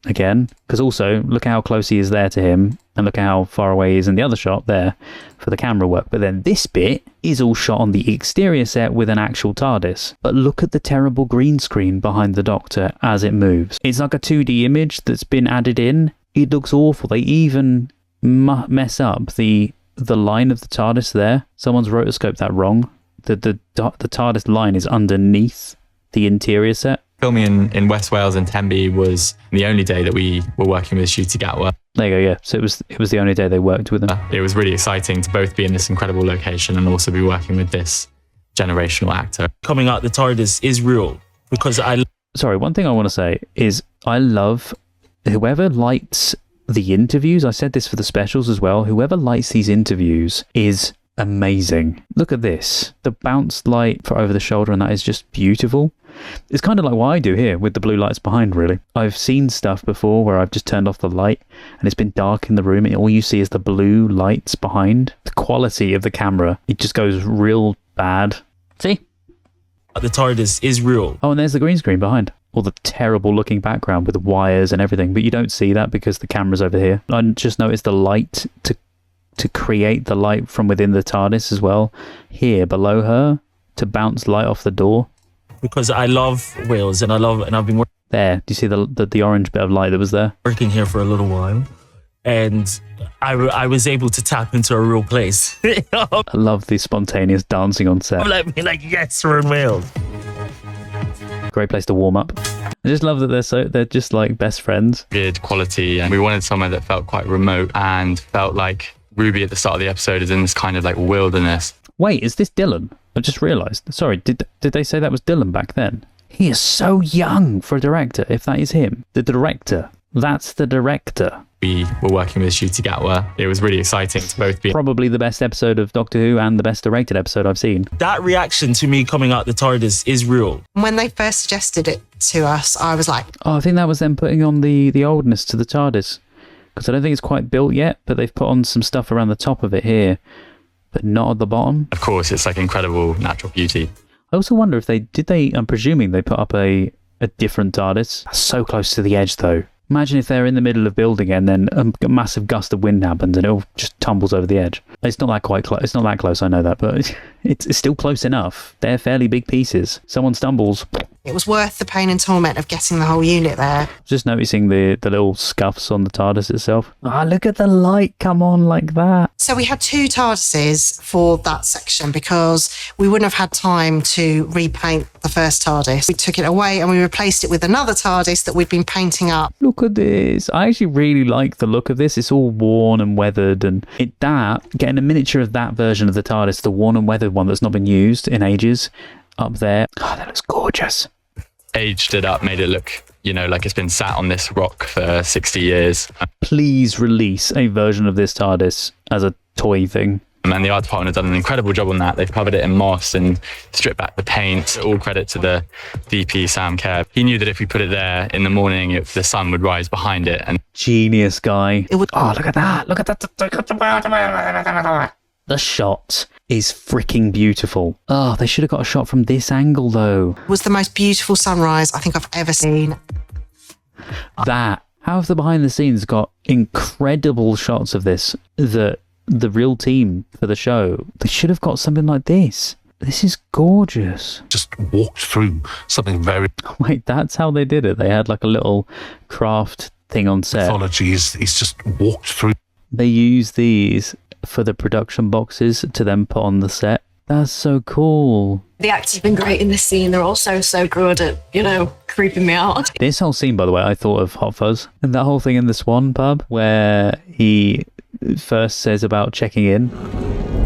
again, because also look how close he is there to him, and look how far away he is in the other shot there for the camera work. But then this bit is all shot on the exterior set with an actual TARDIS. But look at the terrible green screen behind the Doctor as it moves. It's like a 2D image that's been added in. It looks awful. They even mess up the line of the TARDIS there. Someone's rotoscoped that wrong. The TARDIS line is underneath the interior set. Filming in West Wales and Tenby was the only day that we were working with Ncuti Gatwa. There you go, yeah. So it was the only day they worked with them. It was really exciting to both be in this incredible location and also be working with this generational actor. Coming out the TARDIS is real, because Sorry, one thing I want to say is I love whoever lights the interviews. I said this for the specials as well. Whoever lights these interviews is amazing. Look at this. The bounce light for over the shoulder, and that is just beautiful. It's kind of like what I do here with the blue lights behind, really. I've seen stuff before where I've just turned off the light and it's been dark in the room and all you see is the blue lights behind. The quality of the camera, it just goes real bad. See? The TARDIS is real. Oh, and there's the green screen behind. Or the terrible looking background with the wires and everything, but you don't see that because the camera's over here. I just noticed the light to create the light from within the TARDIS as well. Here below her to bounce light off the door. Because I love Wales and I've been working there. Do you see the orange bit of light that was there? Working here for a little while, and I was able to tap into a real place. I love the spontaneous dancing on set. I'm like, yes, we're in Wales. Great place to warm up. I just love that they're just like best friends. Good quality, and we wanted somewhere that felt quite remote and felt like Ruby at the start of the episode is in this kind of like wilderness. Wait, is this Dylan? I just realised. Sorry, did they say that was Dylan back then? He is so young for a director, if that is him. The director. That's the director. We were working with Ncuti Gatwa. It was really exciting to both be... Probably the best episode of Doctor Who and the best directed episode I've seen. That reaction to me coming out the TARDIS is real. When they first suggested it to us, I was like... Oh, I think that was them putting on the oldness to the TARDIS. Because I don't think it's quite built yet, but they've put on some stuff around the top of it here. But not at the bottom. Of course, it's like incredible natural beauty. I also wonder if I'm presuming they put up a different TARDIS. That's so close to the edge though. Imagine if they're in the middle of building it and then a massive gust of wind happens and it all just tumbles over the edge. It's not that quite close. It's not that close, I know that, but It's still close enough. They're fairly big pieces. Someone stumbles. It was worth the pain and torment of getting the whole unit there. Just noticing the little scuffs on the TARDIS itself. Ah, look at the light come on like that. So we had 2 TARDISes for that section because we wouldn't have had time to repaint the first TARDIS. We took it away and we replaced it with another TARDIS that we'd been painting up. Look at this. I actually really like the look of this. It's all worn and weathered, and getting a miniature of that version of the TARDIS, the worn and weathered one that's not been used in ages, up there. Oh, that looks gorgeous. Aged it up, made it look, like it's been sat on this rock for 60 years. Please release a version of this TARDIS as a toy thing. And the art department have done an incredible job on that. They've covered it in moss and stripped back the paint. All credit to the VP, Sam Kerr. He knew that if we put it there in the morning, the sun would rise behind it. And genius guy. Oh, look at that. Look at that. The shot is freaking beautiful. Oh, they should have got a shot from this angle, though. It was the most beautiful sunrise I think I've ever seen. How have the behind the scenes got incredible shots of this that the real team for the show, they should have got something like this. This is gorgeous. Just walked through something very... Wait, that's how they did it? They had like a little craft thing on set. Mythology is just walked through. They use these for the production boxes to then put on the set. That's so cool. The actors have been great in this scene. They're also so good at, creeping me out. This whole scene, by the way, I thought of Hot Fuzz. And that whole thing in the Swan pub where he first says about checking in.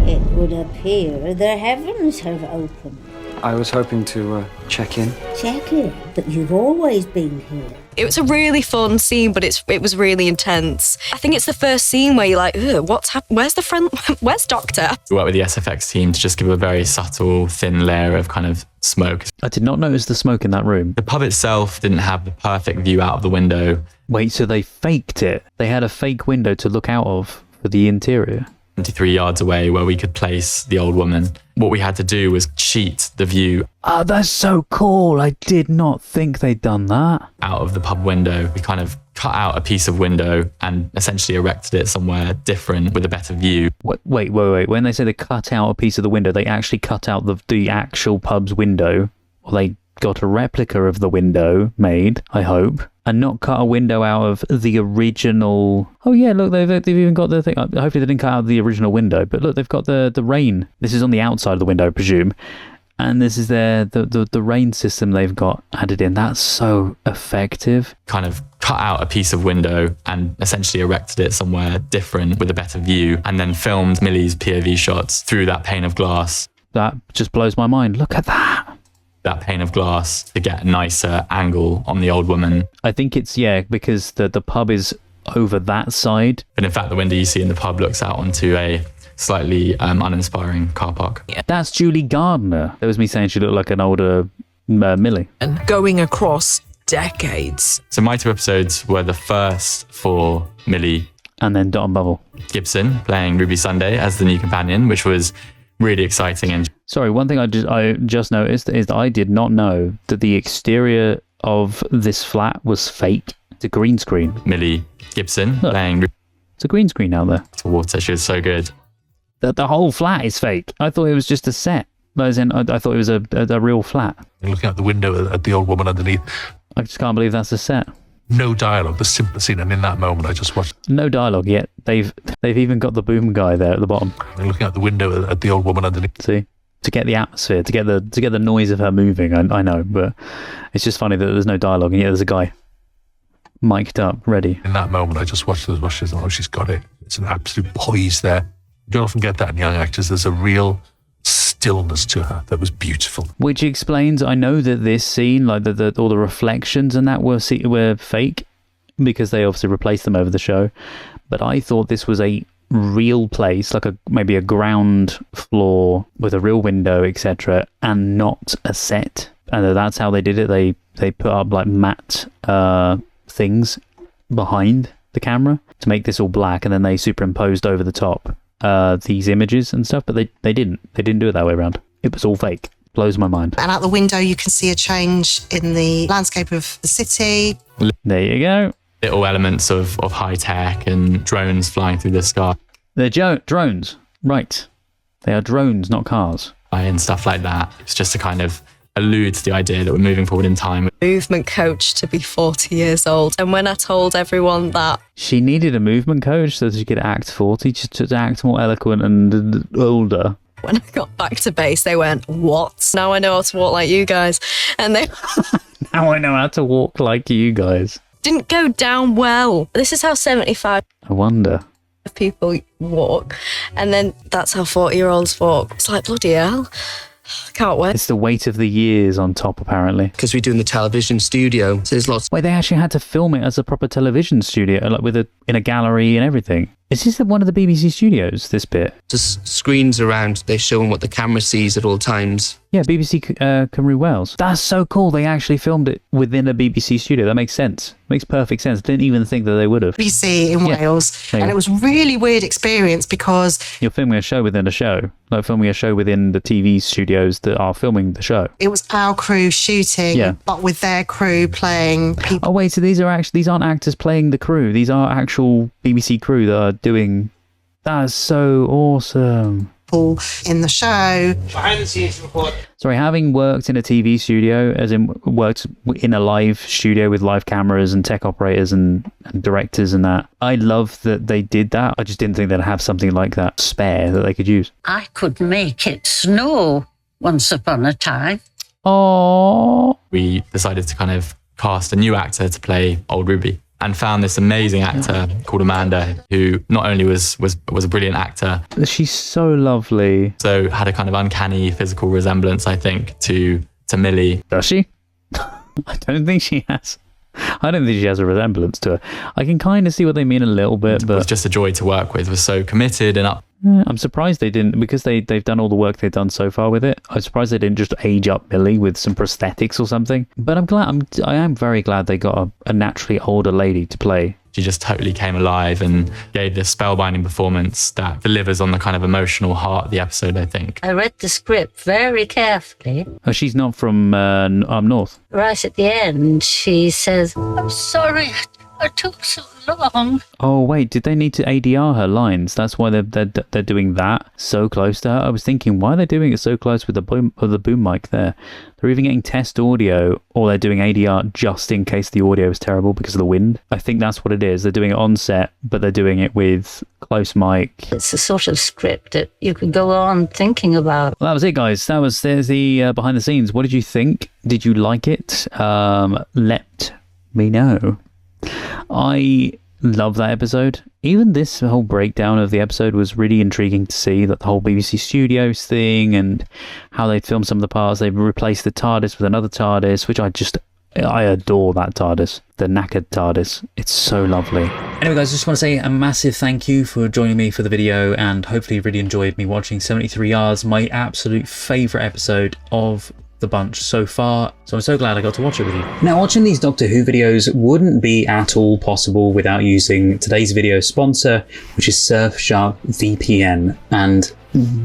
It would appear the heavens have opened. I was hoping to check in. Check in, but you've always been here. It was a really fun scene, but it was really intense. I think it's the first scene where you're like, what's happened? Where's Doctor? We worked with the SFX team to just give a very subtle, thin layer of kind of smoke. I did not notice the smoke in that room. The pub itself didn't have the perfect view out of the window. Wait, so they faked it? They had a fake window to look out of for the interior? 23 yards away where we could place the old woman. What we had to do was cheat the view. Oh, that's so cool. I did not think they'd done that. Out of the pub window. We kind of cut out a piece of window and essentially erected it somewhere different with a better view. Wait. When they say they cut out a piece of the window, they actually cut out the actual pub's window? Or they got a replica of the window made, I hope, and not cut a window out of the original. Oh yeah, look, they've even got the thing. Hopefully they didn't cut out the original window, but look, they've got the rain. This is on the outside of the window, I presume, and this is the rain system they've got added in. That's so effective. Kind of cut out a piece of window and essentially erected it somewhere different with a better view, and then filmed Millie's POV shots through that pane of glass. That just blows my mind. Look at that. That pane of glass to get a nicer angle on the old woman. I think it's, because the pub is over that side. But in fact, the window you see in the pub looks out onto a slightly uninspiring car park. Yeah. That's Julie Gardner. That was me saying she looked like an older Millie. And going across decades. So my 2 episodes were the first for Millie. And then Dot and Bubble. Gibson playing Ruby Sunday as the new companion, which was really exciting. And sorry, one thing I just noticed is that I did not know that the exterior of this flat was fake. It's a green screen. Millie Gibson playing. It's a green screen now there. To water, she was so good. The whole flat is fake. I thought it was just a set. As in, I thought it was a real flat. Looking out the window at the old woman underneath. I just can't believe that's a set. No dialogue, the simple scene, and in that moment I just watched. No dialogue yet. They've even got the boom guy there at the bottom. Looking out the window at the old woman underneath. See, to get the atmosphere, to get the noise of her moving. I know, but it's just funny that there's no dialogue, and yet there's a guy mic'd up, ready. In that moment, I just watched those rushes. Oh, she's got it. It's an absolute poise there. You don't often get that in young actors. There's a real stillness to her that was beautiful. Which explains, I know that this scene, like all the reflections and that were fake because they obviously replaced them over the show. But I thought this was a real place, like maybe a ground floor with a real window, etc., and not a set. And that's how they did it. They put up like matte things behind the camera to make this all black, and then they superimposed over the top these images and stuff, but they didn't do it that way around. It was all fake. Blows my mind. And out the window you can see a change in the landscape of the city. There you go. Little elements of high tech and drones flying through the sky. They're drones, right? They are drones, not cars. and stuff like that. It's just to kind of allude to the idea that we're moving forward in time. Movement coach to be 40 years old. And when I told everyone that she needed a movement coach so that she could act 40, just to act more eloquent and older. When I got back to base, they went, "What? Now I know how to walk like you guys." And they now I know how to walk like you guys. Didn't go down well. This is how 75 I wonder. people walk. And then that's how 40-year-olds walk. It's like, bloody hell. Can't wait. It's the weight of the years on top, apparently. Because we do in the television studio, so there's lots. Wait, they actually had to film it as a proper television studio, like in a gallery and everything. Is this one of the BBC studios, this bit? Just screens around, they're showing what the camera sees at all times. Yeah, BBC Cymru Wales. That's so cool. They actually filmed it within a BBC studio. That makes sense. Makes perfect sense. Didn't even think that they would have. BBC in Wales. And it was a really weird experience because you're filming a show within a show. Like filming a show within the TV studios that are filming the show. It was our crew shooting, but with their crew playing people. Oh wait, so these aren't actors playing the crew. These are actual BBC crew that are doing. That's so awesome. In the show. Behind the scenes report. Sorry, having worked in a TV studio, as in worked in a live studio with live cameras and tech operators and directors and that, I love that they did that. I just didn't think they'd have something like that spare that they could use. I could make it snow once upon a time. Oh. We decided to kind of cast a new actor to play old Ruby, and found this amazing actor called Amanda, who not only was a brilliant actor. She's so lovely. So had a kind of uncanny physical resemblance, I think, to Millie. Does she? I don't think she has. I don't think she has a resemblance to her. I can kind of see what they mean a little bit, but... It was just a joy to work with. Was so committed and up. I'm surprised they didn't, because they've done all the work they've done so far with it. I'm surprised they didn't just age up Millie with some prosthetics or something. But I am very glad they got a naturally older lady to play. She just totally came alive and gave this spellbinding performance that delivers on the kind of emotional heart of the episode, I think. I read the script very carefully. Oh, she's not from up north. Right at the end, she says, "I'm sorry, I took so long." Oh wait, did they need to ADR her lines? That's why they're doing that so close to her. I was thinking, why are they doing it so close with the boom mic there? They're either getting test audio or they're doing ADR just in case the audio is terrible because of the wind. I think that's what it is. They're doing it on set, but they're doing it with close mic. It's a sort of script that you could go on thinking about. Well, that was it, guys. There's the behind the scenes. What did you think? Did you like it? Let me know. I love that episode. Even this whole breakdown of the episode was really intriguing to see, that the whole BBC Studios thing and how they filmed some of the parts. They replaced the TARDIS with another TARDIS, which I adore that TARDIS, the knackered TARDIS. It's so lovely. Anyway, guys, I just want to say a massive thank you for joining me for the video, and hopefully you really enjoyed me watching 73 Yards, my absolute favourite episode of the bunch so far, so I'm so glad I got to watch it with you. Now, watching these Doctor Who videos wouldn't be at all possible without using today's video sponsor, which is Surfshark VPN, and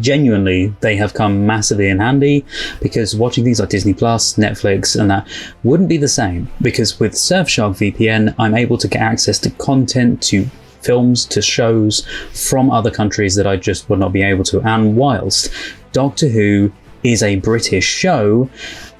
genuinely they have come massively in handy, because watching things like Disney Plus, Netflix and that wouldn't be the same, because with Surfshark VPN I'm able to get access to content, to films, to shows from other countries that I just would not be able to. And whilst Doctor Who is a British show,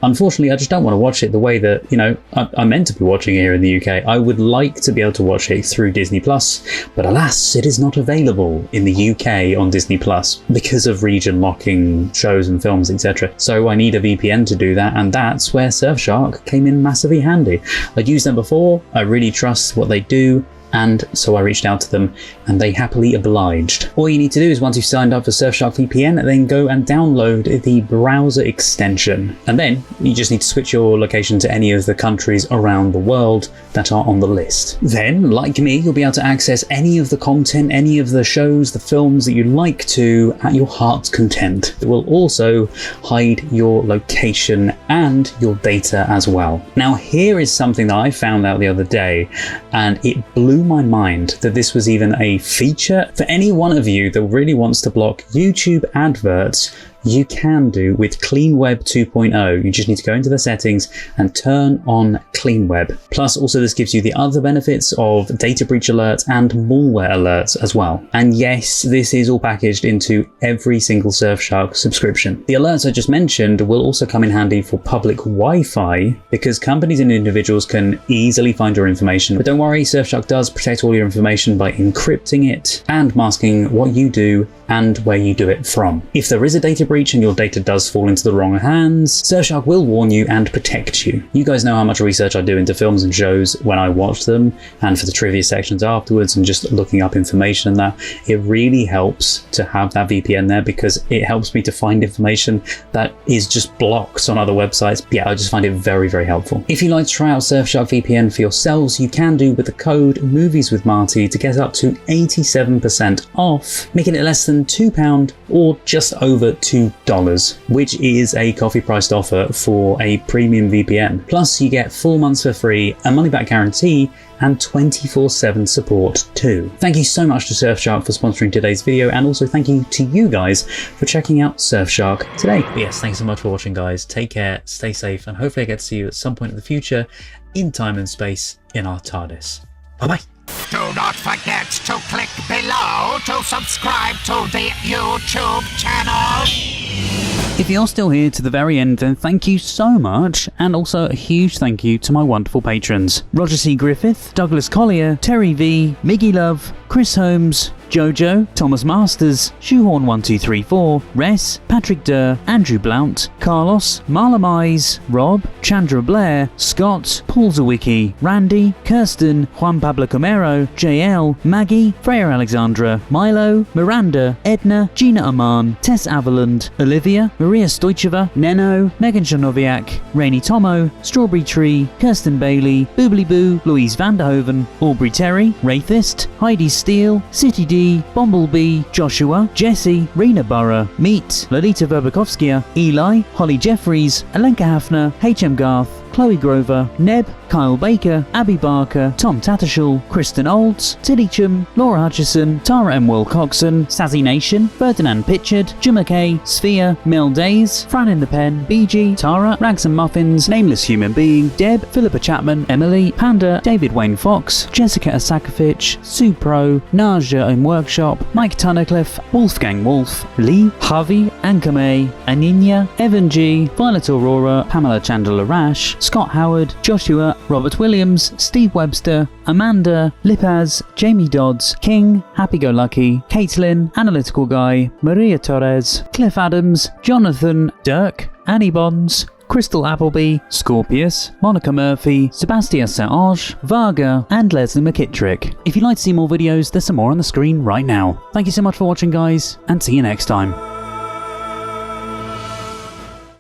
unfortunately I just don't want to watch it the way that, you know, I'm meant to be watching it here in the UK. I would like to be able to watch it through Disney Plus, but alas, it is not available in the UK on Disney Plus because of region locking shows and films, etc. So I need a VPN to do that, and that's where Surfshark came in massively handy. I'd used them before, I really trust what they do, and so I reached out to them and they happily obliged. All you need to do is, once you've signed up for Surfshark VPN, then go and download the browser extension, and then you just need to switch your location to any of the countries around the world that are on the list. Then, like me, you'll be able to access any of the content, any of the shows, the films that you like to, at your heart's content. It will also hide your location and your data as well. Now, here is something that I found out the other day, and it blew my mind that this was even a feature. For any one of you that really wants to block YouTube adverts you can do with Clean Web 2.0. You just need to go into the settings and turn on Clean Web. Plus, also this gives you the other benefits of data breach alerts and malware alerts as well. And yes, this is all packaged into every single Surfshark subscription. The alerts I just mentioned will also come in handy for public Wi-Fi, because companies and individuals can easily find your information. But don't worry, Surfshark does protect all your information by encrypting it and masking what you do and where you do it from. If there is a data breach and your data does fall into the wrong hands, Surfshark will warn you and protect you. You guys know how much research I do into films and shows when I watch them, and for the trivia sections afterwards and just looking up information and that. It really helps to have that VPN there, because it helps me to find information that is just blocked on other websites. Yeah, I just find it very, very helpful. If you'd like to try out Surfshark VPN for yourselves, you can do with the code Movies with Marty to get up to 87% off, making it less than £2 or just over $2, which is a coffee priced offer for a premium VPN. Plus you get 4 months for free, a money back guarantee, and 24/7 support too. Thank you so much to Surfshark for sponsoring today's video, and also thank you to you guys for checking out Surfshark today. But yes, thanks so much for watching, guys. Take care, stay safe, and hopefully I get to see you at some point in the future in time and space in our TARDIS. Bye bye. Do not forget to click below to subscribe to the YouTube channel. If you're still here to the very end, then thank you so much, and also a huge thank you to my wonderful patrons: Roger C. Griffith, Douglas Collier, Terry V, Miggy Love, Chris Holmes, Jojo, Thomas Masters, Shoehorn1234, Res, Patrick Durr, Andrew Blount, Carlos, Marla Mize, Rob, Chandra Blair, Scott, Paul Zawicki, Randy, Kirsten, Juan Pablo Camero, JL, Maggie, Freya Alexandra, Milo, Miranda, Edna, Gina Aman, Tess Avaland, Olivia, Maria Stoicheva, Neno, Megan Janoviak, Rainy Tomo, Strawberry Tree, Kirsten Bailey, Boobly Boo, Louise Vanderhoven, Aubrey Terry, Wraithist, Heidi Steele, City D, Bumblebee, Joshua, Jesse, Rena Burrow, Meet, Lolita Verbakovskia, Eli, Holly Jeffries, Alenka Hafner, HM Garth, Chloe Grover, Neb, Kyle Baker, Abby Barker, Tom Tattershall, Kristen Olds, Tilly Chum, Laura Hutchison, Tara M. Will Coxon, Sazzy Nation, Ferdinand Pitchard, Jim McKay, Sphere, Mel Days, Fran in the Pen, BG, Tara, Rags and Muffins, Nameless Human Being, Deb, Philippa Chapman, Emily, Panda, David Wayne Fox, Jessica Asakovich, Sue Pro, Naja in Workshop, Mike Tunnicliffe, Wolfgang Wolf, Lee, Harvey, Ankame, Aninya, Evan G, Violet Aurora, Pamela Chandler Rash, Scott Howard, Joshua, Robert Williams, Steve Webster, Amanda, Lipaz, Jamie Dodds, King, Happy Go Lucky, Caitlin, Analytical Guy, Maria Torres, Cliff Adams, Jonathan, Dirk, Annie Bonds, Crystal Appleby, Scorpius, Monica Murphy, Sebastian St-Ange, Varga, and Leslie McKittrick. If you'd like to see more videos, there's some more on the screen right now. Thank you so much for watching, guys, and see you next time.